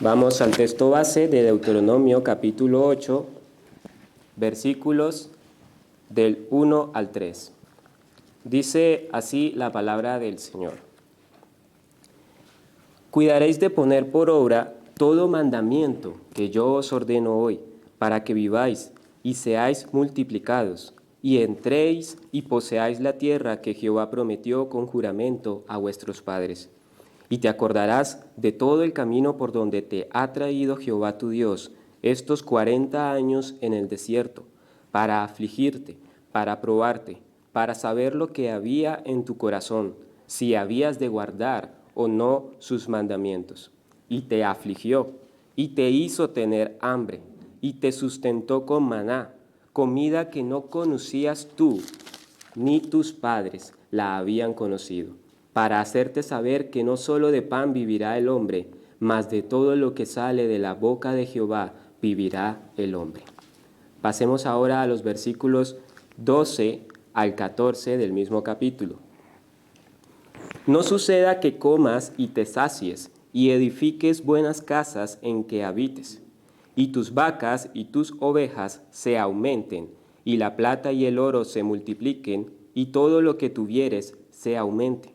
Vamos al texto base de Deuteronomio capítulo 8, versículos del 1 al 3. Dice así la palabra del Señor. Cuidaréis de poner por obra todo mandamiento que yo os ordeno hoy, para que viváis y seáis multiplicados, y entréis y poseáis la tierra que Jehová prometió con juramento a vuestros padres. Y te acordarás de todo el camino por donde te ha traído Jehová tu Dios estos 40 años en el desierto, para afligirte, para probarte, para saber lo que había en tu corazón, si habías de guardar o no sus mandamientos. Y te afligió, y te hizo tener hambre, y te sustentó con maná, comida que no conocías tú, ni tus padres la habían conocido, para hacerte saber que no solo de pan vivirá el hombre, mas de todo lo que sale de la boca de Jehová vivirá el hombre. Pasemos ahora a los versículos 12 al 14 del mismo capítulo. No suceda que comas y te sacies, y edifiques buenas casas en que habites, y tus vacas y tus ovejas se aumenten, y la plata y el oro se multipliquen, y todo lo que tuvieres se aumente.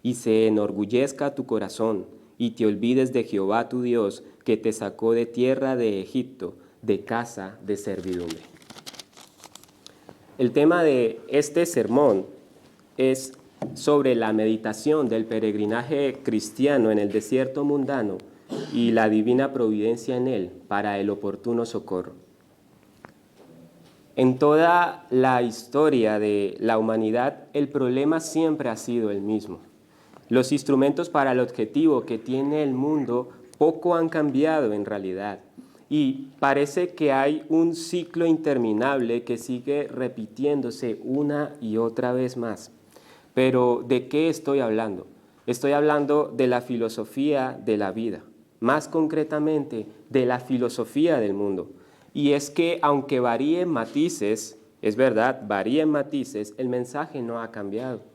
Y se enorgullezca tu corazón, y te olvides de Jehová tu Dios, que te sacó de tierra de Egipto, de casa de servidumbre. El tema de este sermón es sobre la meditación del peregrinaje cristiano en el desierto mundano y la divina providencia en él para el oportuno socorro. En toda la historia de la humanidad, el problema siempre ha sido el mismo. Los instrumentos para el objetivo que tiene el mundo poco han cambiado en realidad, y parece que hay un ciclo interminable que sigue repitiéndose una y otra vez más. Pero ¿de qué estoy hablando? Estoy hablando de la filosofía de la vida, más concretamente de la filosofía del mundo. Y es que aunque varíen matices, es verdad, varíen matices, el mensaje no ha cambiado.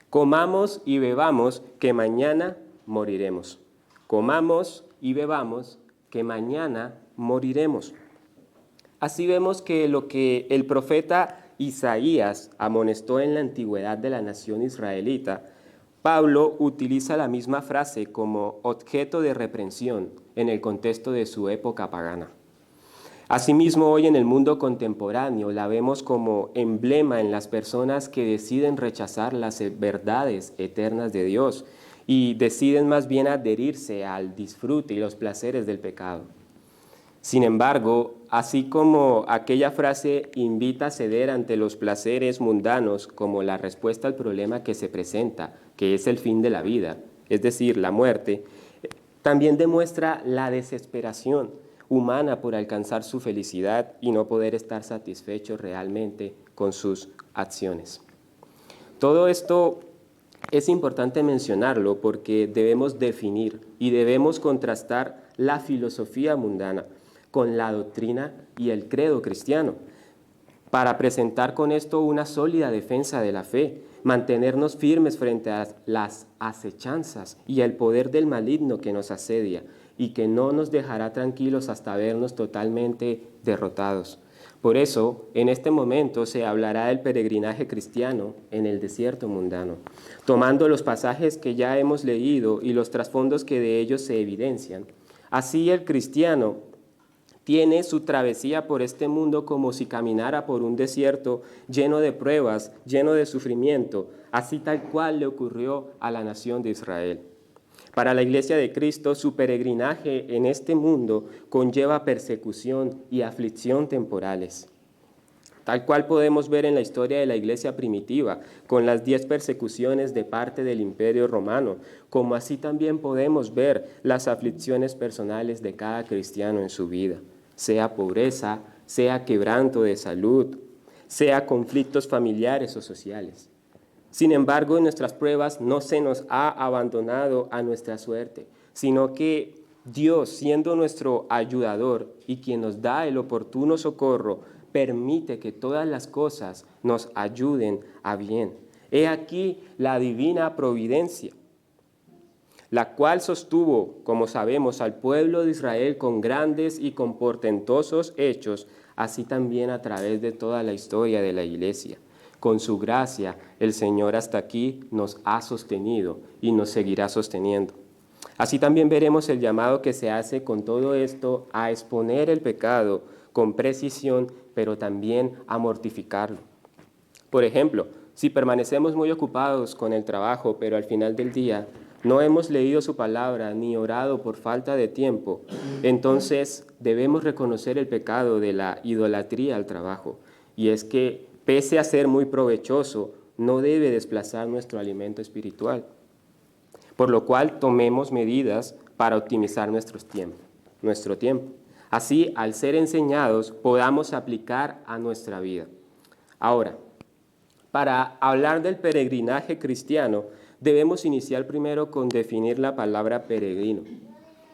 Comamos y bebamos, que mañana moriremos. Comamos y bebamos, que mañana moriremos. Así vemos que lo que el profeta Isaías amonestó en la antigüedad de la nación israelita, Pablo utiliza la misma frase como objeto de reprensión en el contexto de su época pagana. Asimismo, hoy en el mundo contemporáneo la vemos como emblema en las personas que deciden rechazar las verdades eternas de Dios y deciden más bien adherirse al disfrute y los placeres del pecado. Sin embargo, así como aquella frase invita a ceder ante los placeres mundanos como la respuesta al problema que se presenta, que es el fin de la vida, es decir, la muerte, también demuestra la desesperación humana por alcanzar su felicidad y no poder estar satisfecho realmente con sus acciones. Todo esto es importante mencionarlo porque debemos definir y debemos contrastar la filosofía mundana con la doctrina y el credo cristiano, para presentar con esto una sólida defensa de la fe, mantenernos firmes frente a las acechanzas y el poder del maligno que nos asedia y que no nos dejará tranquilos hasta vernos totalmente derrotados. Por eso, en este momento se hablará del peregrinaje cristiano en el desierto mundano, tomando los pasajes que ya hemos leído y los trasfondos que de ellos se evidencian. Así el cristiano tiene su travesía por este mundo como si caminara por un desierto lleno de pruebas, lleno de sufrimiento, así tal cual le ocurrió a la nación de Israel. Para la Iglesia de Cristo, su peregrinaje en este mundo conlleva persecución y aflicción temporales. Tal cual podemos ver en la historia de la Iglesia primitiva, con las 10 persecuciones de parte del Imperio Romano, como así también podemos ver las aflicciones personales de cada cristiano en su vida, sea pobreza, sea quebranto de salud, sea conflictos familiares o sociales. Sin embargo, en nuestras pruebas no se nos ha abandonado a nuestra suerte, sino que Dios, siendo nuestro ayudador y quien nos da el oportuno socorro, permite que todas las cosas nos ayuden a bien. He aquí la divina providencia. la cual sostuvo, como sabemos, al pueblo de Israel con grandes y con portentosos hechos, así también a través de toda la historia de la Iglesia. Con su gracia, el Señor hasta aquí nos ha sostenido y nos seguirá sosteniendo. Así también veremos el llamado que se hace con todo esto a exponer el pecado con precisión, pero también a mortificarlo. Por ejemplo, si permanecemos muy ocupados con el trabajo, pero al final del día no hemos leído su palabra ni orado por falta de tiempo, entonces debemos reconocer el pecado de la idolatría al trabajo. Y es que, pese a ser muy provechoso, no debe desplazar nuestro alimento espiritual. Por lo cual tomemos medidas para optimizar nuestro tiempo. Así, al ser enseñados, podamos aplicar a nuestra vida. Ahora, para hablar del peregrinaje cristiano, debemos iniciar primero con definir la palabra peregrino.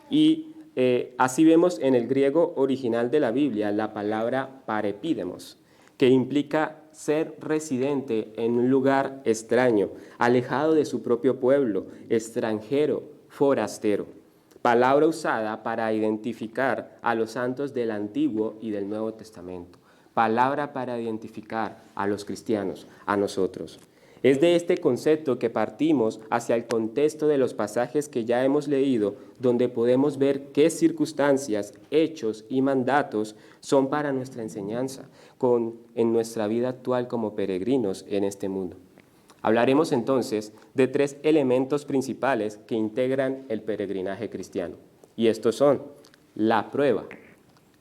Y así vemos en el griego original de la Biblia la palabra parepídemos, que implica ser residente en un lugar extraño, alejado de su propio pueblo, extranjero, forastero. Palabra usada para identificar a los santos del Antiguo y del Nuevo Testamento. Palabra para identificar a los cristianos, a nosotros. Es de este concepto que partimos hacia el contexto de los pasajes que ya hemos leído, donde podemos ver qué circunstancias, hechos y mandatos son para nuestra enseñanza en nuestra vida actual como peregrinos en este mundo. Hablaremos entonces de 3 elementos principales que integran el peregrinaje cristiano. Y estos son la prueba,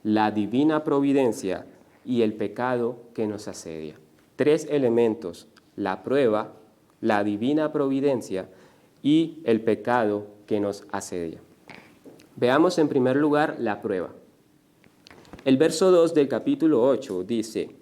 la divina providencia y el pecado que nos asedia. 3 elementos: la prueba, la divina providencia y el pecado que nos asedia. Veamos en primer lugar la prueba. El verso 2 del capítulo 8 dice: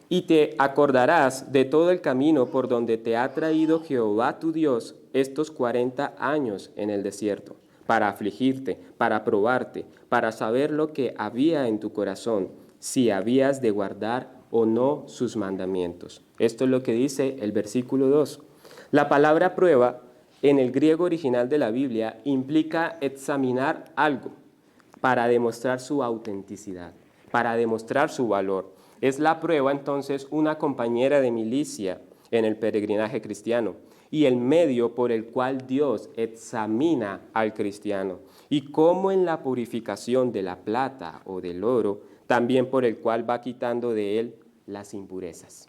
y te acordarás de todo el camino por donde te ha traído Jehová tu Dios estos 40 años en el desierto, para afligirte, para probarte, para saber lo que había en tu corazón, si habías de guardar o no sus mandamientos. Esto es lo que dice el versículo 2. La palabra prueba en el griego original de la Biblia implica examinar algo para demostrar su autenticidad, para demostrar su valor. Es la prueba entonces una compañera de milicia en el peregrinaje cristiano y el medio por el cual Dios examina al cristiano, y como en la purificación de la plata o del oro, también por el cual va quitando de él las impurezas.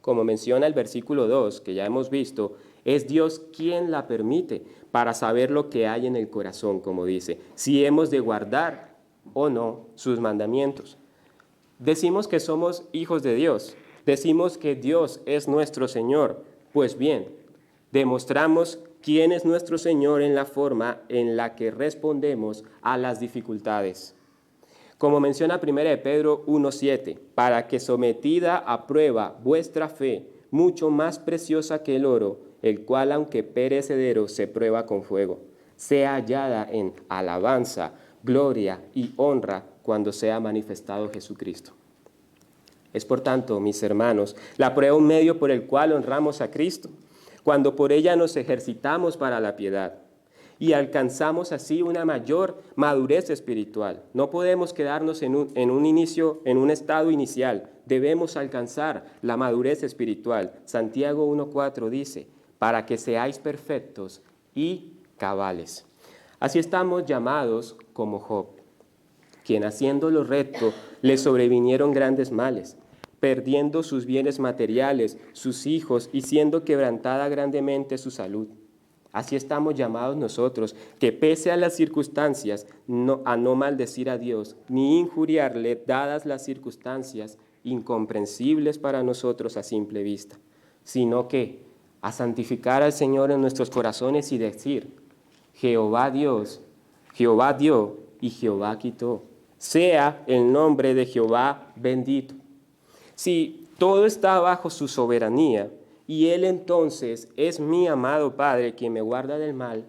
Como menciona el versículo 2, que ya hemos visto, es Dios quien la permite para saber lo que hay en el corazón, como dice, si hemos de guardar o no sus mandamientos. Decimos que somos hijos de Dios, decimos que Dios es nuestro Señor. Pues bien, demostramos quién es nuestro Señor en la forma en la que respondemos a las dificultades. Como menciona 1 Pedro 1:7, para que sometida a prueba vuestra fe, mucho más preciosa que el oro, el cual aunque perecedero se prueba con fuego, sea hallada en alabanza, gloria y honra cuando sea manifestado Jesucristo. Es por tanto, mis hermanos, la prueba un medio por el cual honramos a Cristo, cuando por ella nos ejercitamos para la piedad y alcanzamos así una mayor madurez espiritual. No podemos quedarnos en un estado inicial, debemos alcanzar la madurez espiritual. Santiago 1:4 dice, para que seáis perfectos y cabales. Así estamos llamados como Job, quien haciendo lo recto le sobrevinieron grandes males, perdiendo sus bienes materiales, sus hijos y siendo quebrantada grandemente su salud. Así estamos llamados nosotros, que pese a las circunstancias, a no maldecir a Dios, ni injuriarle, dadas las circunstancias incomprensibles para nosotros a simple vista, sino que a santificar al Señor en nuestros corazones y decir, Jehová Dios, Jehová dio y Jehová quitó. Sea el nombre de Jehová bendito. Si todo está bajo su soberanía y Él entonces es mi amado Padre quien me guarda del mal,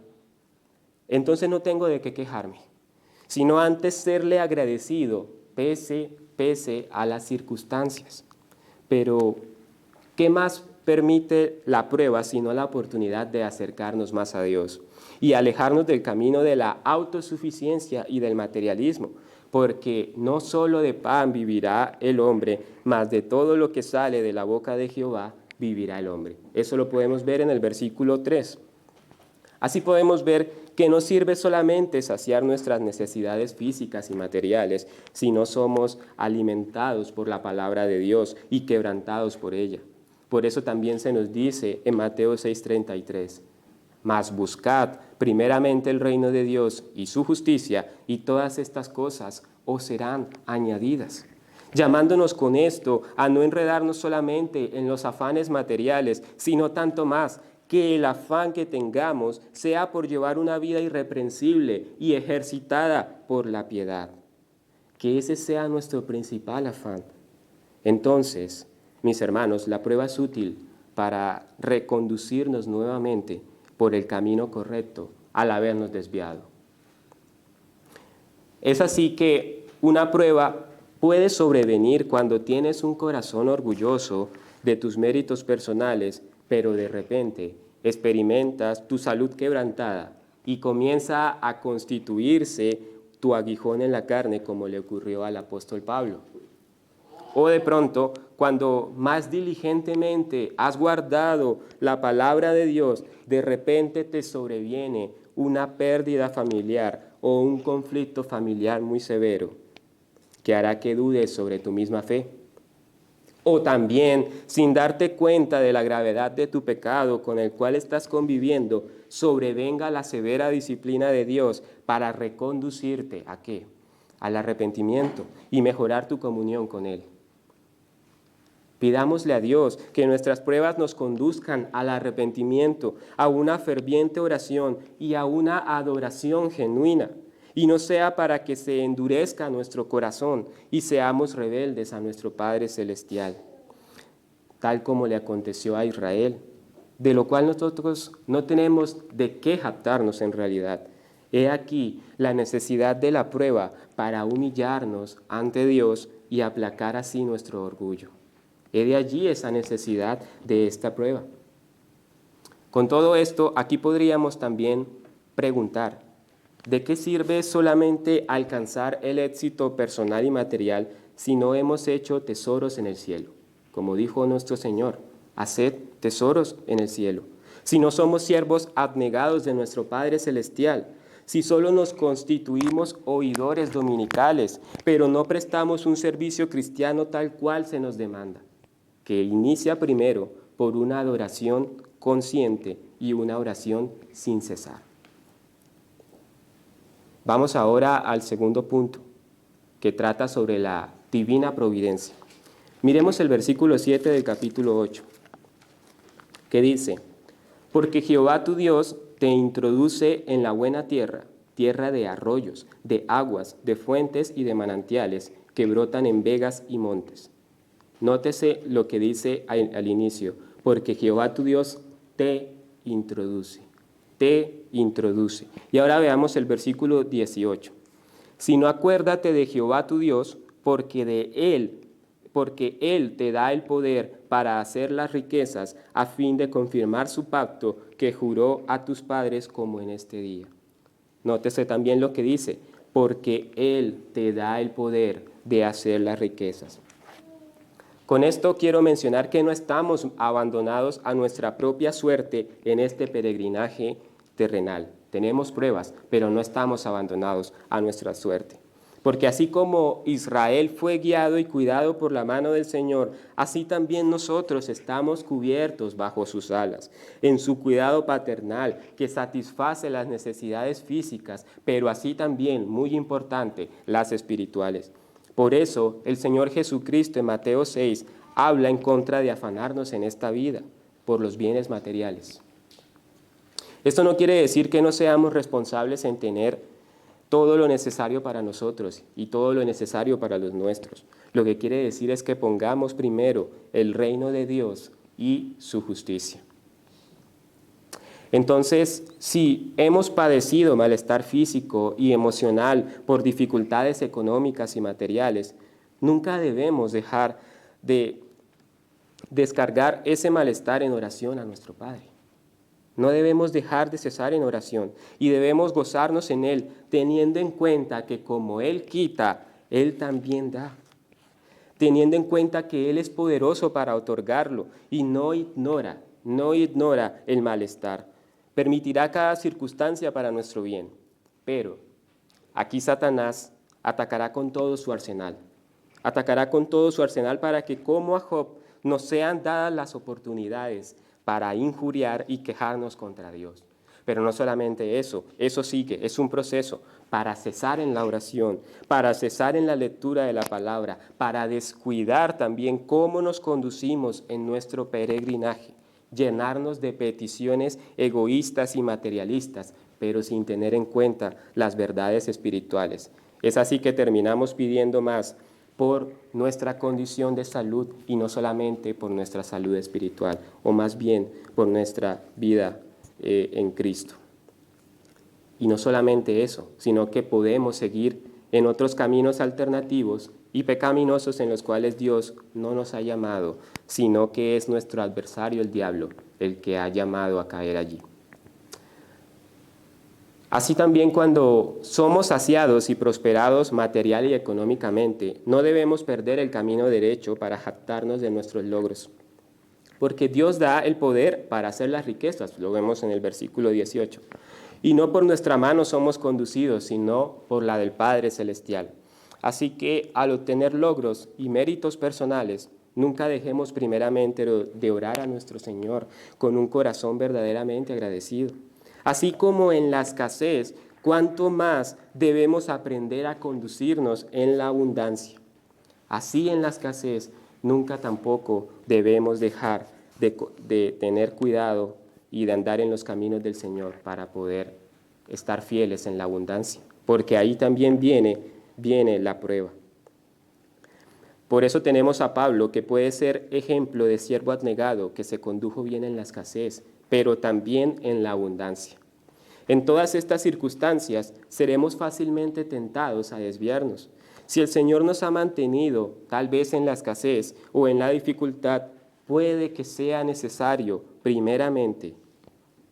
entonces no tengo de qué quejarme, sino antes serle agradecido pese a las circunstancias. Pero, ¿qué más permite la prueba sino la oportunidad de acercarnos más a Dios y alejarnos del camino de la autosuficiencia y del materialismo, porque no solo de pan vivirá el hombre, mas de todo lo que sale de la boca de Jehová vivirá el hombre. Eso lo podemos ver en el versículo 3. Así podemos ver que no sirve solamente saciar nuestras necesidades físicas y materiales, sino somos alimentados por la palabra de Dios y quebrantados por ella. Por eso también se nos dice en Mateo 6:33, mas buscad primeramente el reino de Dios y su justicia, y todas estas cosas os serán añadidas. Llamándonos con esto a no enredarnos solamente en los afanes materiales, sino tanto más que el afán que tengamos sea por llevar una vida irreprensible y ejercitada por la piedad. Que ese sea nuestro principal afán. Entonces, mis hermanos, la prueba es útil para reconducirnos nuevamente por el camino correcto al habernos desviado. Es así que una prueba puede sobrevenir cuando tienes un corazón orgulloso de tus méritos personales, pero de repente experimentas tu salud quebrantada y comienza a constituirse tu aguijón en la carne, como le ocurrió al apóstol Pablo. O de pronto, cuando más diligentemente has guardado la palabra de Dios, de repente te sobreviene una pérdida familiar o un conflicto familiar muy severo, que hará que dudes sobre tu misma fe. O también, sin darte cuenta de la gravedad de tu pecado con el cual estás conviviendo, sobrevenga la severa disciplina de Dios para reconducirte ¿a qué? Al arrepentimiento y mejorar tu comunión con Él. Pidámosle a Dios que nuestras pruebas nos conduzcan al arrepentimiento, a una ferviente oración y a una adoración genuina, y no sea para que se endurezca nuestro corazón y seamos rebeldes a nuestro Padre Celestial, tal como le aconteció a Israel, de lo cual nosotros no tenemos de qué jactarnos en realidad. He aquí la necesidad de la prueba para humillarnos ante Dios y aplacar así nuestro orgullo. He de allí esa necesidad de esta prueba. Con todo esto, aquí podríamos también preguntar, ¿de qué sirve solamente alcanzar el éxito personal y material si no hemos hecho tesoros en el cielo? Como dijo nuestro Señor, haced tesoros en el cielo. Si no somos siervos abnegados de nuestro Padre Celestial, si solo nos constituimos oidores dominicales, pero no prestamos un servicio cristiano tal cual se nos demanda, que inicia primero por una adoración consciente y una oración sin cesar. Vamos ahora al segundo punto, que trata sobre la divina providencia. Miremos el versículo 7 del capítulo 8, que dice, porque Jehová tu Dios te introduce en la buena tierra, tierra de arroyos, de aguas, de fuentes y de manantiales que brotan en vegas y montes. Nótese lo que dice al inicio, porque Jehová tu Dios te introduce, te introduce. Y ahora veamos el versículo 18. Sino acuérdate de Jehová tu Dios, porque Él te da el poder para hacer las riquezas, a fin de confirmar su pacto que juró a tus padres como en este día. Nótese también lo que dice, porque Él te da el poder de hacer las riquezas. Con esto quiero mencionar que no estamos abandonados a nuestra propia suerte en este peregrinaje terrenal. Tenemos pruebas, pero no estamos abandonados a nuestra suerte. Porque así como Israel fue guiado y cuidado por la mano del Señor, así también nosotros estamos cubiertos bajo sus alas, en su cuidado paternal que satisface las necesidades físicas, pero así también, muy importante, las espirituales. Por eso el Señor Jesucristo en Mateo 6 habla en contra de afanarnos en esta vida por los bienes materiales. Esto no quiere decir que no seamos responsables en tener todo lo necesario para nosotros y todo lo necesario para los nuestros. Lo que quiere decir es que pongamos primero el reino de Dios y su justicia. Entonces, si hemos padecido malestar físico y emocional por dificultades económicas y materiales, nunca debemos dejar de descargar ese malestar en oración a nuestro Padre. No debemos dejar de cesar en oración y debemos gozarnos en Él, teniendo en cuenta que como Él quita, Él también da. Teniendo en cuenta que Él es poderoso para otorgarlo y no ignora el malestar. Permitirá cada circunstancia para nuestro bien. Pero aquí Satanás atacará con todo su arsenal. Atacará con todo su arsenal para que, como a Job, nos sean dadas las oportunidades para injuriar y quejarnos contra Dios. Pero no solamente eso sigue, es un proceso para cesar en la oración, para cesar en la lectura de la palabra, para descuidar también cómo nos conducimos en nuestro peregrinaje, llenarnos de peticiones egoístas y materialistas, pero sin tener en cuenta las verdades espirituales. Es así que terminamos pidiendo más por nuestra condición de salud y no solamente por nuestra salud espiritual, o más bien por nuestra vida en Cristo. Y no solamente eso, sino que podemos seguir en otros caminos alternativos y pecaminosos en los cuales Dios no nos ha llamado, sino que es nuestro adversario el diablo el que ha llamado a caer allí. Así también cuando somos saciados y prosperados material y económicamente, no debemos perder el camino derecho para jactarnos de nuestros logros, porque Dios da el poder para hacer las riquezas, lo vemos en el versículo 18, y no por nuestra mano somos conducidos, sino por la del Padre Celestial. Así que al obtener logros y méritos personales, nunca dejemos primeramente de orar a nuestro Señor con un corazón verdaderamente agradecido. Así como en la escasez, cuánto más debemos aprender a conducirnos en la abundancia. Así en la escasez, nunca tampoco debemos dejar de tener cuidado y de andar en los caminos del Señor para poder estar fieles en la abundancia, porque ahí también viene la prueba. Por eso tenemos a Pablo, que puede ser ejemplo de siervo abnegado, que se condujo bien en la escasez, pero también en la abundancia. En todas estas circunstancias seremos fácilmente tentados a desviarnos. Si el Señor nos ha mantenido, tal vez en la escasez o en la dificultad, puede que sea necesario, primeramente,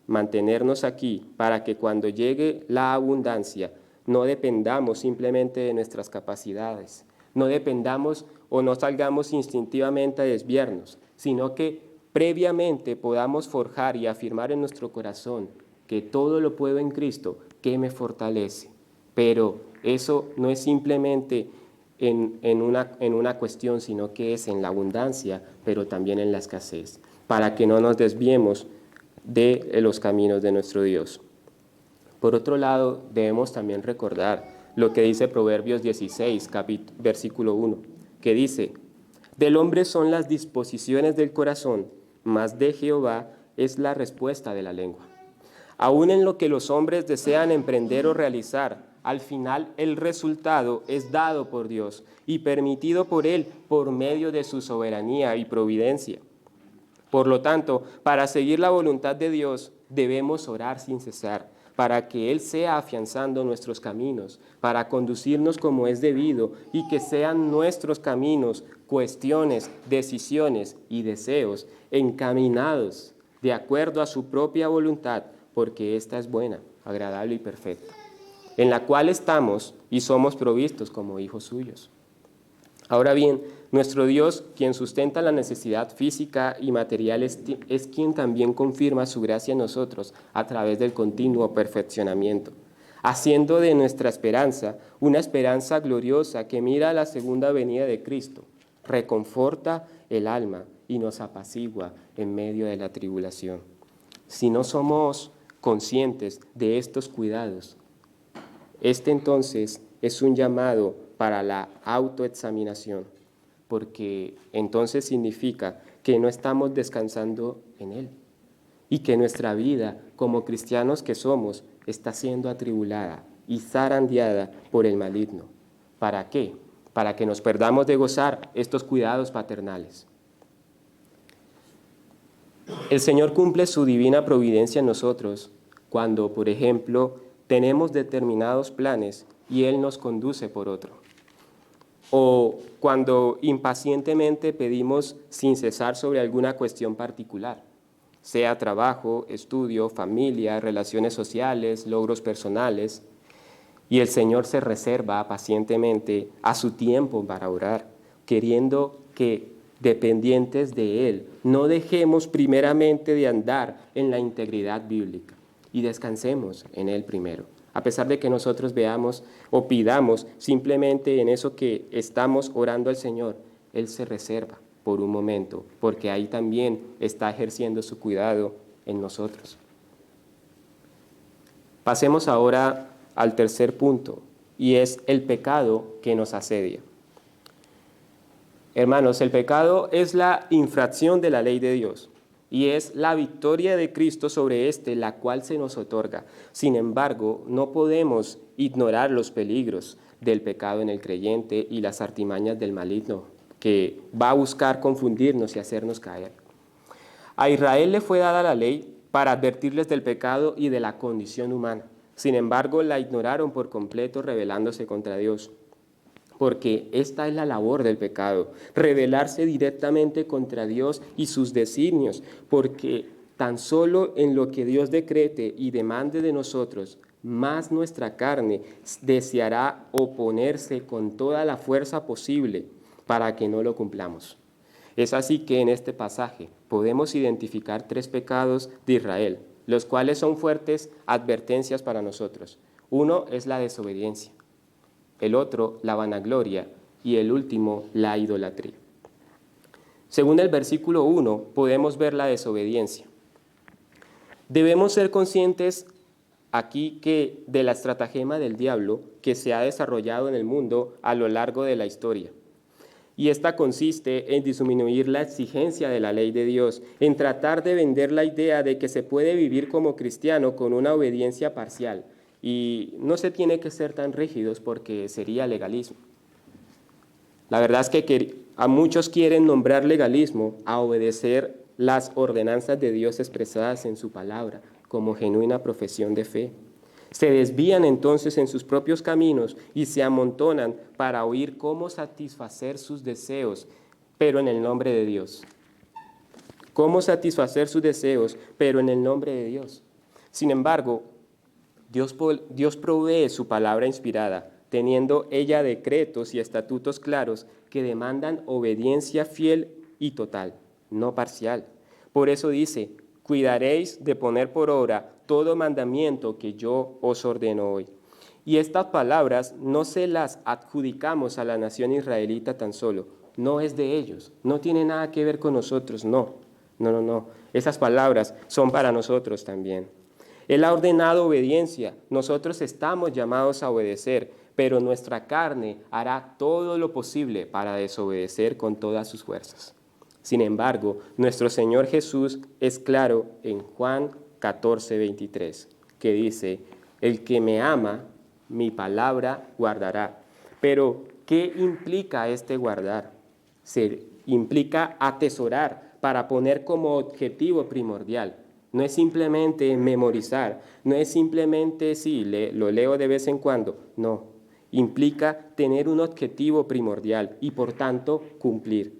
mantenernos aquí para que cuando llegue la abundancia no dependamos simplemente de nuestras capacidades, no dependamos o no salgamos instintivamente a desviarnos, sino que previamente podamos forjar y afirmar en nuestro corazón que todo lo puedo en Cristo, que me fortalece. Pero eso no es simplemente en una cuestión, sino que es en la abundancia, pero también en la escasez, para que no nos desviemos de los caminos de nuestro Dios. Por otro lado, debemos también recordar lo que dice Proverbios 16, versículo 1, que dice: del hombre son las disposiciones del corazón, mas de Jehová es la respuesta de la lengua. Aún en lo que los hombres desean emprender o realizar, al final el resultado es dado por Dios y permitido por Él por medio de su soberanía y providencia. Por lo tanto, para seguir la voluntad de Dios debemos orar sin cesar, para que Él sea afianzando nuestros caminos, para conducirnos como es debido y que sean nuestros caminos, cuestiones, decisiones y deseos encaminados de acuerdo a su propia voluntad, porque ésta es buena, agradable y perfecta, en la cual estamos y somos provistos como hijos suyos. Ahora bien, nuestro Dios, quien sustenta la necesidad física y material, es quien también confirma su gracia en nosotros a través del continuo perfeccionamiento, haciendo de nuestra esperanza una esperanza gloriosa que mira a la segunda venida de Cristo, reconforta el alma y nos apacigua en medio de la tribulación. Si no somos conscientes de estos cuidados, entonces es un llamado para la autoexaminación, porque entonces significa que no estamos descansando en Él y que nuestra vida como cristianos que somos está siendo atribulada y zarandeada por el maligno. ¿Para qué? Para que nos perdamos de gozar estos cuidados paternales. El Señor cumple su divina providencia en nosotros cuando, por ejemplo, tenemos determinados planes y Él nos conduce por otro. o cuando impacientemente pedimos sin cesar sobre alguna cuestión particular, sea trabajo, estudio, familia, relaciones sociales, logros personales, y el Señor se reserva pacientemente a su tiempo para orar, queriendo que, dependientes de Él, no dejemos primeramente de andar en la integridad bíblica y descansemos en Él primero. A pesar de que nosotros veamos o pidamos simplemente en eso que estamos orando al Señor, Él se reserva por un momento, porque ahí también está ejerciendo su cuidado en nosotros. Pasemos ahora al tercer punto, y es el pecado que nos asedia. Hermanos, el pecado es la infracción de la ley de Dios y es la victoria de Cristo sobre éste la cual se nos otorga. Sin embargo, no podemos ignorar los peligros del pecado en el creyente y las artimañas del maligno que va a buscar confundirnos y hacernos caer. A Israel le fue dada la ley para advertirles del pecado y de la condición humana. Sin embargo, la ignoraron por completo, rebelándose contra Dios. Porque esta es la labor del pecado, rebelarse directamente contra Dios y sus designios, porque tan solo en lo que Dios decrete y demande de nosotros, más nuestra carne deseará oponerse con toda la fuerza posible para que no lo cumplamos. Es así que en este pasaje podemos identificar 3 pecados de Israel, los cuales son fuertes advertencias para nosotros. Uno es la desobediencia, el otro la vanagloria y el último la idolatría. Según el versículo 1 podemos ver la desobediencia. Debemos ser conscientes aquí que de la estratagema del diablo que se ha desarrollado en el mundo a lo largo de la historia. Y esta consiste en disminuir la exigencia de la ley de Dios, en tratar de vender la idea de que se puede vivir como cristiano con una obediencia parcial. Y no se tiene que ser tan rígidos porque sería legalismo. La verdad es que a muchos quieren nombrar legalismo a obedecer las ordenanzas de Dios expresadas en su palabra como genuina profesión de fe. Se desvían entonces en sus propios caminos y se amontonan para oír cómo satisfacer sus deseos, pero en el nombre de Dios. Cómo satisfacer sus deseos, pero en el nombre de Dios. Sin embargo, Dios provee su palabra inspirada, teniendo ella decretos y estatutos claros que demandan obediencia fiel y total, no parcial. Por eso dice: cuidaréis de poner por obra todo mandamiento que yo os ordeno hoy. Y estas palabras no se las adjudicamos a la nación israelita tan solo, no es de ellos, no tiene nada que ver con nosotros, no. Esas palabras son para nosotros también. Él ha ordenado obediencia, nosotros estamos llamados a obedecer, pero nuestra carne hará todo lo posible para desobedecer con todas sus fuerzas. Sin embargo, nuestro Señor Jesús es claro en Juan 14:23, que dice: el que me ama, mi palabra guardará. Pero, ¿qué implica este guardar? Implica atesorar para poner como objetivo primordial. No es simplemente memorizar, no es simplemente, sí, lo leo de vez en cuando, no. Implica tener un objetivo primordial y por tanto cumplir.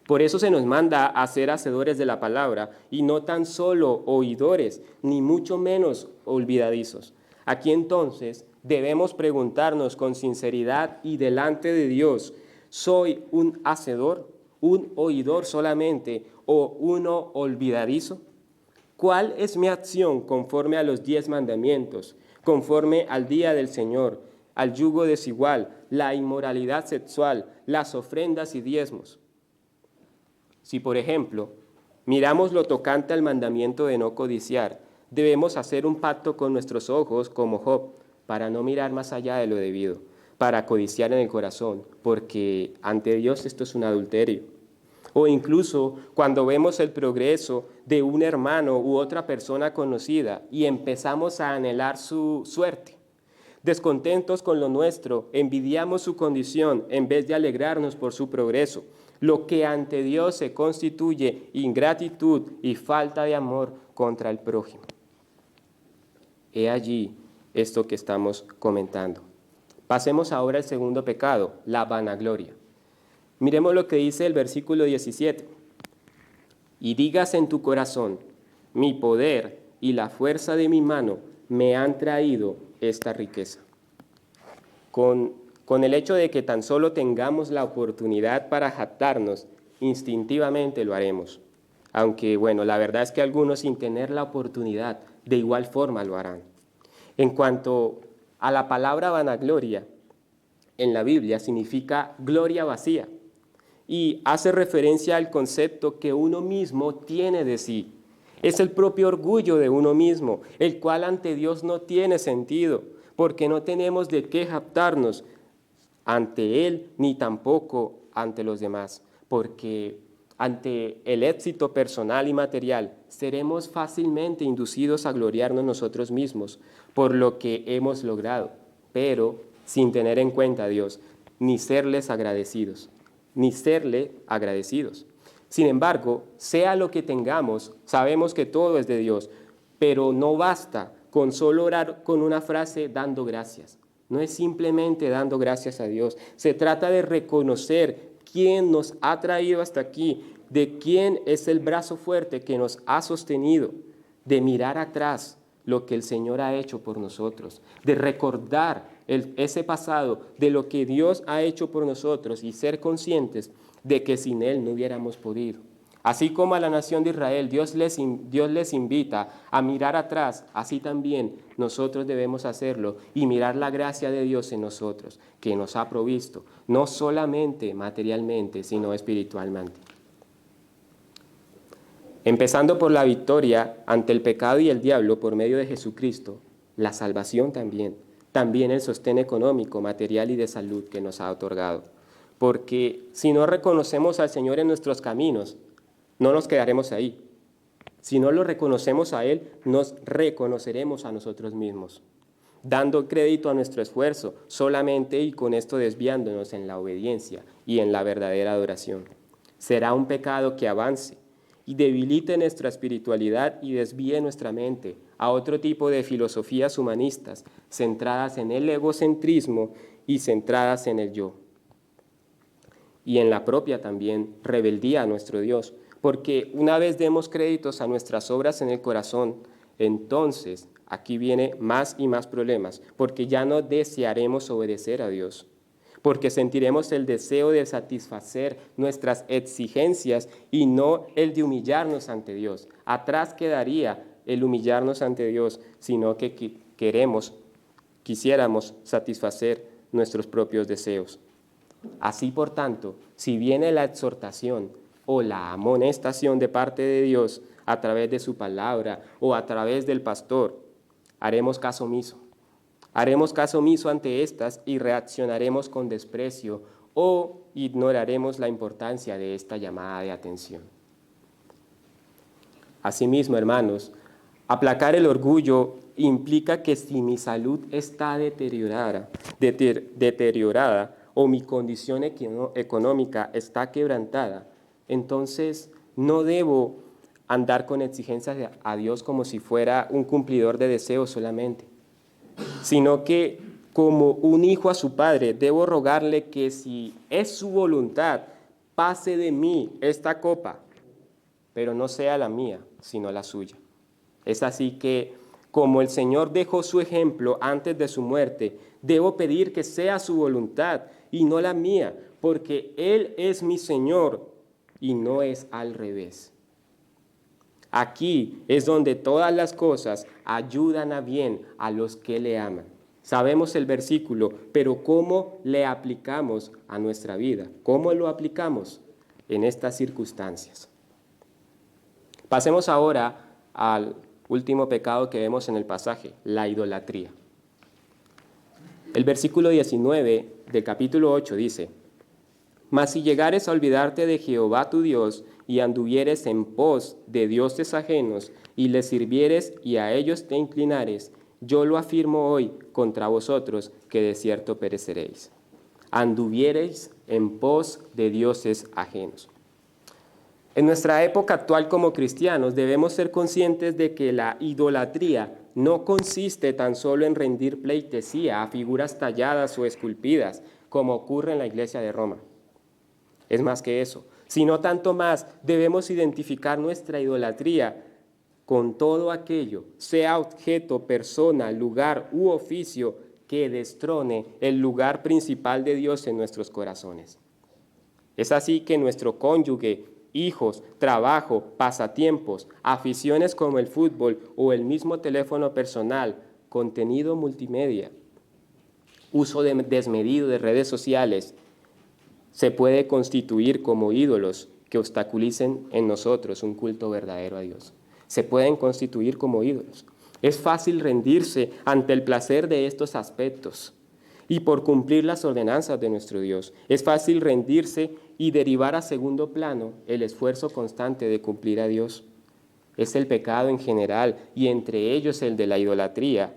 Por eso se nos manda a ser hacedores de la palabra y no tan solo oidores, ni mucho menos olvidadizos. Aquí entonces debemos preguntarnos con sinceridad y delante de Dios: ¿soy un hacedor, un oidor solamente o uno olvidadizo? ¿Cuál es mi acción conforme a los 10 mandamientos, conforme al día del Señor, al yugo desigual, la inmoralidad sexual, las ofrendas y diezmos? Si, por ejemplo, miramos lo tocante al mandamiento de no codiciar, debemos hacer un pacto con nuestros ojos como Job, para no mirar más allá de lo debido, para codiciar en el corazón, porque ante Dios esto es un adulterio. O incluso cuando vemos el progreso de un hermano u otra persona conocida y empezamos a anhelar su suerte. Descontentos con lo nuestro, envidiamos su condición en vez de alegrarnos por su progreso, lo que ante Dios se constituye ingratitud y falta de amor contra el prójimo. He allí esto que estamos comentando. Pasemos ahora al segundo pecado, la vanagloria. Miremos lo que dice el versículo 17. Y digas en tu corazón, mi poder y la fuerza de mi mano me han traído esta riqueza. Con el hecho de que tan solo tengamos la oportunidad para jactarnos, instintivamente lo haremos. Aunque, bueno, la verdad es que algunos sin tener la oportunidad, de igual forma lo harán. En cuanto a la palabra vanagloria, en la Biblia significa gloria vacía y hace referencia al concepto que uno mismo tiene de sí. Es el propio orgullo de uno mismo, el cual ante Dios no tiene sentido, porque no tenemos de qué jactarnos ante Él ni tampoco ante los demás, porque ante el éxito personal y material seremos fácilmente inducidos a gloriarnos nosotros mismos por lo que hemos logrado, pero sin tener en cuenta a Dios, ni serles agradecidos, ni serle agradecidos. Sin embargo, sea lo que tengamos, sabemos que todo es de Dios, pero no basta con solo orar con una frase dando gracias. No es simplemente dando gracias a Dios. Se trata de reconocer quién nos ha traído hasta aquí, de quién es el brazo fuerte que nos ha sostenido, de mirar atrás lo que el Señor ha hecho por nosotros, de recordar ese pasado de lo que Dios ha hecho por nosotros y ser conscientes de que sin Él no hubiéramos podido. Así como a la nación de Israel Dios les invita a mirar atrás, así también nosotros debemos hacerlo y mirar la gracia de Dios en nosotros, que nos ha provisto, no solamente materialmente, sino espiritualmente. Empezando por la victoria ante el pecado y el diablo por medio de Jesucristo, la salvación también el sostén económico, material y de salud que nos ha otorgado. Porque si no reconocemos al Señor en nuestros caminos, no nos quedaremos ahí. Si no lo reconocemos a Él, nos reconoceremos a nosotros mismos, dando crédito a nuestro esfuerzo solamente y con esto desviándonos en la obediencia y en la verdadera adoración. Será un pecado que avance y debilite nuestra espiritualidad y desvíe nuestra mente a otro tipo de filosofías humanistas centradas en el egocentrismo y centradas en el yo. Y en la propia también rebeldía a nuestro Dios, porque una vez demos créditos a nuestras obras en el corazón, entonces aquí viene más y más problemas, porque ya no desearemos obedecer a Dios, porque sentiremos el deseo de satisfacer nuestras exigencias y no el de humillarnos ante Dios. Atrás quedaría el humillarnos ante Dios, sino que quisiéramos satisfacer nuestros propios deseos. Así, por tanto, si viene la exhortación o la amonestación de parte de Dios a través de su palabra o a través del pastor, haremos caso omiso. Haremos caso omiso ante estas y reaccionaremos con desprecio o ignoraremos la importancia de esta llamada de atención. Asimismo, hermanos, aplacar el orgullo implica que si mi salud está deteriorada o mi condición económica está quebrantada, entonces no debo andar con exigencias a Dios como si fuera un cumplidor de deseos solamente, sino que como un hijo a su padre debo rogarle que si es su voluntad, pase de mí esta copa, pero no sea la mía, sino la suya. Es así que, como el Señor dejó su ejemplo antes de su muerte, debo pedir que sea su voluntad y no la mía, porque Él es mi Señor y no es al revés. Aquí es donde todas las cosas ayudan a bien a los que le aman. Sabemos el versículo, pero ¿cómo le aplicamos a nuestra vida? ¿Cómo lo aplicamos en estas circunstancias? Pasemos ahora al último pecado que vemos en el pasaje, la idolatría. El versículo 19 del capítulo 8 dice: Mas si llegares a olvidarte de Jehová tu Dios, y anduvieres en pos de dioses ajenos, y les sirvieres y a ellos te inclinares, yo lo afirmo hoy contra vosotros, que de cierto pereceréis. Anduviereis en pos de dioses ajenos. En nuestra época actual como cristianos debemos ser conscientes de que la idolatría no consiste tan solo en rendir pleitesía a figuras talladas o esculpidas, como ocurre en la iglesia de Roma. Es más que eso, sino tanto más debemos identificar nuestra idolatría con todo aquello, sea objeto, persona, lugar u oficio, que destrone el lugar principal de Dios en nuestros corazones. Es así que nuestro cónyuge, hijos, trabajo, pasatiempos, aficiones como el fútbol o el mismo teléfono personal, contenido multimedia, uso desmedido de redes sociales, se puede constituir como ídolos que obstaculicen en nosotros un culto verdadero a Dios. Se pueden constituir como ídolos. Es fácil rendirse ante el placer de estos aspectos y por cumplir las ordenanzas de nuestro Dios. Es fácil rendirse y derivar a segundo plano el esfuerzo constante de cumplir a Dios. Es el pecado en general y entre ellos el de la idolatría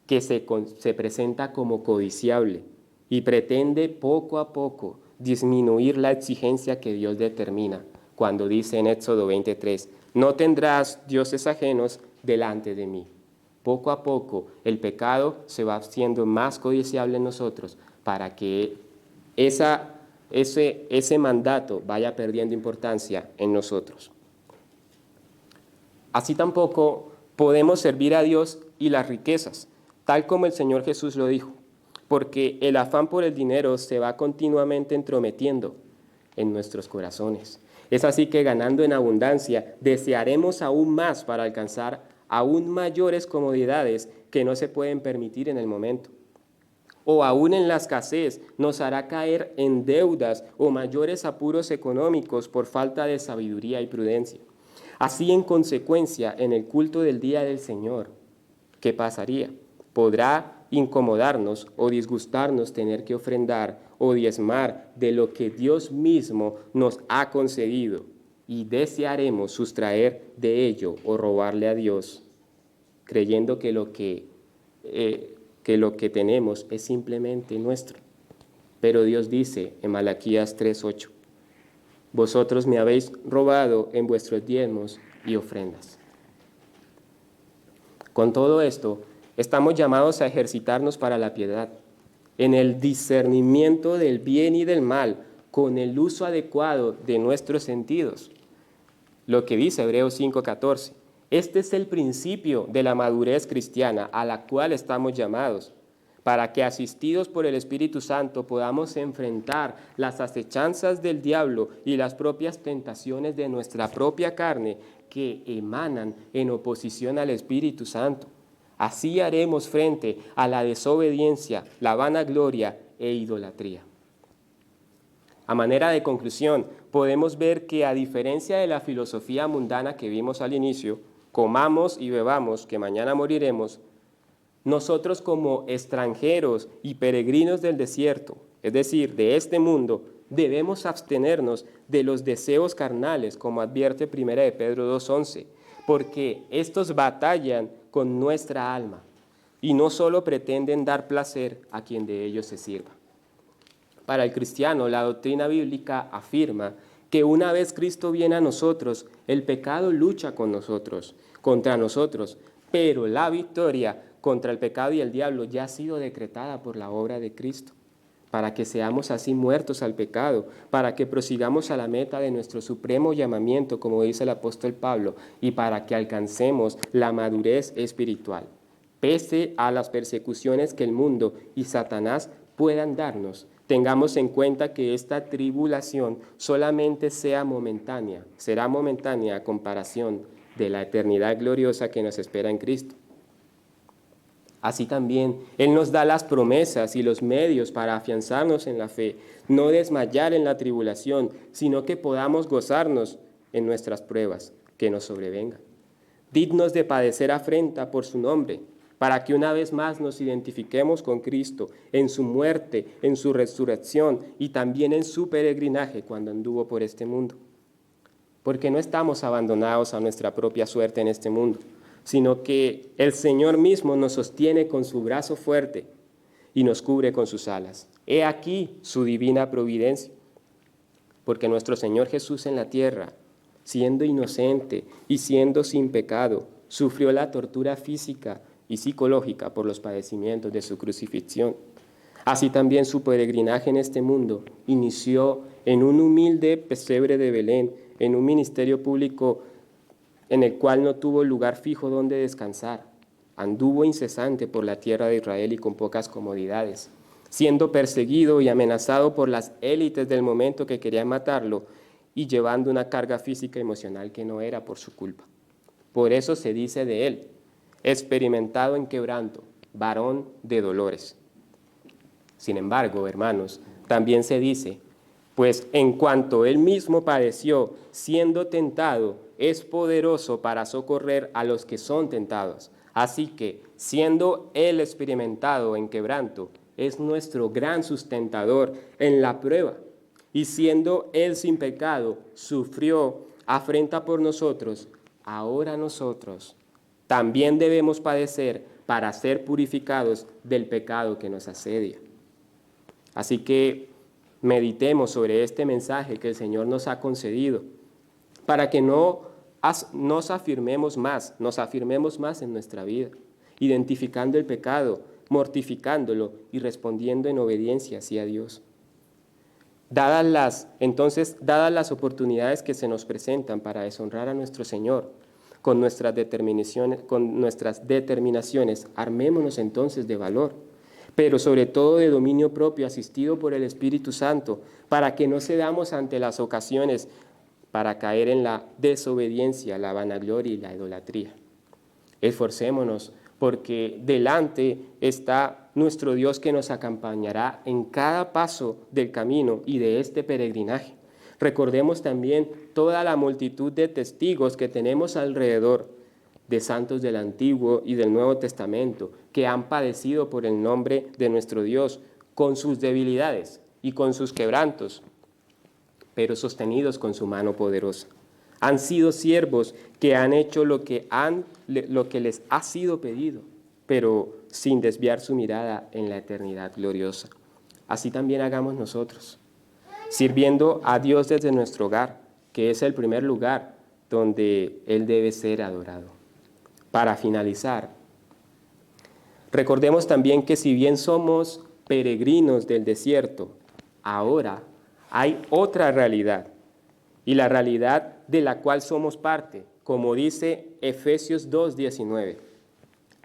que se presenta como codiciable y pretende poco a poco disminuir la exigencia que Dios determina cuando dice en Éxodo 23, no tendrás dioses ajenos delante de mí. Poco a poco el pecado se va haciendo más codiciable en nosotros para que ese mandato vaya perdiendo importancia en nosotros. Así tampoco podemos servir a Dios y las riquezas, tal como el Señor Jesús lo dijo, porque el afán por el dinero se va continuamente entrometiendo en nuestros corazones. Es así que ganando en abundancia, desearemos aún más para alcanzar aún mayores comodidades que no se pueden permitir en el momento. O aún en la escasez nos hará caer en deudas o mayores apuros económicos por falta de sabiduría y prudencia. Así, en consecuencia, en el culto del día del Señor, ¿qué pasaría? Podrá incomodarnos o disgustarnos tener que ofrendar o diezmar de lo que Dios mismo nos ha concedido y desearemos sustraer de ello o robarle a Dios, creyendo que lo que tenemos es simplemente nuestro. Pero Dios dice en Malaquías 3:8, vosotros me habéis robado en vuestros diezmos y ofrendas. Con todo esto, estamos llamados a ejercitarnos para la piedad, en el discernimiento del bien y del mal, con el uso adecuado de nuestros sentidos. Lo que dice Hebreos 5:14. Este es el principio de la madurez cristiana a la cual estamos llamados, para que asistidos por el Espíritu Santo podamos enfrentar las acechanzas del diablo y las propias tentaciones de nuestra propia carne que emanan en oposición al Espíritu Santo. Así haremos frente a la desobediencia, la vanagloria e idolatría. A manera de conclusión, podemos ver que a diferencia de la filosofía mundana que vimos al inicio, comamos y bebamos, que mañana moriremos, nosotros como extranjeros y peregrinos del desierto, es decir, de este mundo, debemos abstenernos de los deseos carnales, como advierte 1 de Pedro 2:11, porque estos batallan con nuestra alma y no solo pretenden dar placer a quien de ellos se sirva. Para el cristiano, la doctrina bíblica afirma que una vez Cristo viene a nosotros, el pecado lucha contra nosotros, pero la victoria contra el pecado y el diablo ya ha sido decretada por la obra de Cristo, para que seamos así muertos al pecado, para que prosigamos a la meta de nuestro supremo llamamiento, como dice el apóstol Pablo, y para que alcancemos la madurez espiritual, pese a las persecuciones que el mundo y Satanás puedan darnos. Tengamos en cuenta que esta tribulación solamente será momentánea a comparación de la eternidad gloriosa que nos espera en Cristo. Así también, Él nos da las promesas y los medios para afianzarnos en la fe, no desmayar en la tribulación, sino que podamos gozarnos en nuestras pruebas que nos sobrevengan. Dignos de padecer afrenta por su nombre, para que una vez más nos identifiquemos con Cristo en su muerte, en su resurrección y también en su peregrinaje cuando anduvo por este mundo. Porque no estamos abandonados a nuestra propia suerte en este mundo, sino que el Señor mismo nos sostiene con su brazo fuerte y nos cubre con sus alas. He aquí su divina providencia, porque nuestro Señor Jesús en la tierra, siendo inocente y siendo sin pecado, sufrió la tortura física y psicológica por los padecimientos de su crucifixión. Así también su peregrinaje en este mundo inició en un humilde pesebre de Belén, en un ministerio público en el cual no tuvo lugar fijo donde descansar. Anduvo incesante por la tierra de Israel y con pocas comodidades, siendo perseguido y amenazado por las élites del momento que querían matarlo y llevando una carga física y emocional que no era por su culpa. Por eso se dice de él, experimentado en quebranto, varón de dolores. Sin embargo, hermanos, también se dice, pues en cuanto él mismo padeció siendo tentado, es poderoso para socorrer a los que son tentados. Así que, siendo él experimentado en quebranto, es nuestro gran sustentador en la prueba. Y siendo él sin pecado, sufrió afrenta por nosotros, ahora nosotros también debemos padecer para ser purificados del pecado que nos asedia. Así que meditemos sobre este mensaje que el Señor nos ha concedido para que nos afirmemos más en nuestra vida, identificando el pecado, mortificándolo y respondiendo en obediencia hacia Dios. Dadas las oportunidades que se nos presentan para deshonrar a nuestro Señor, con nuestras determinaciones, armémonos entonces de valor, pero sobre todo de dominio propio, asistido por el Espíritu Santo, para que no cedamos ante las ocasiones para caer en la desobediencia, la vanagloria y la idolatría. Esforcémonos, porque delante está nuestro Dios que nos acompañará en cada paso del camino y de este peregrinaje. Recordemos también toda la multitud de testigos que tenemos alrededor de santos del Antiguo y del Nuevo Testamento que han padecido por el nombre de nuestro Dios con sus debilidades y con sus quebrantos, pero sostenidos con su mano poderosa. Han sido siervos que han hecho lo que les ha sido pedido, pero sin desviar su mirada en la eternidad gloriosa. Así también hagamos nosotros, sirviendo a Dios desde nuestro hogar, que es el primer lugar donde Él debe ser adorado. Para finalizar, recordemos también que si bien somos peregrinos del desierto, ahora hay otra realidad, y la realidad de la cual somos parte, como dice Efesios 2:19.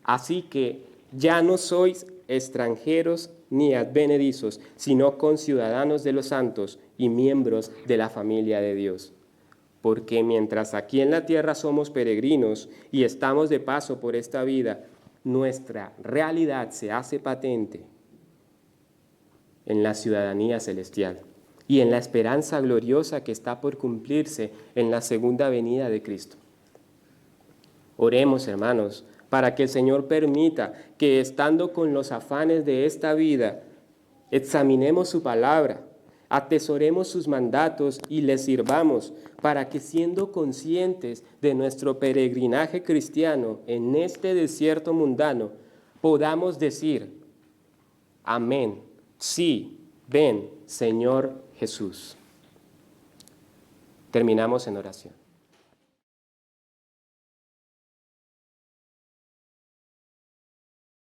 Así que ya no sois extranjeros ni advenedizos, sino conciudadanos de los santos y miembros de la familia de Dios. Porque mientras aquí en la tierra somos peregrinos y estamos de paso por esta vida, nuestra realidad se hace patente en la ciudadanía celestial y en la esperanza gloriosa que está por cumplirse en la segunda venida de Cristo. Oremos, hermanos, para que el Señor permita que, estando con los afanes de esta vida, examinemos su palabra, atesoremos sus mandatos y les sirvamos, para que, siendo conscientes de nuestro peregrinaje cristiano en este desierto mundano, podamos decir: amén, sí, ven, Señor Jesús. Terminamos en oración.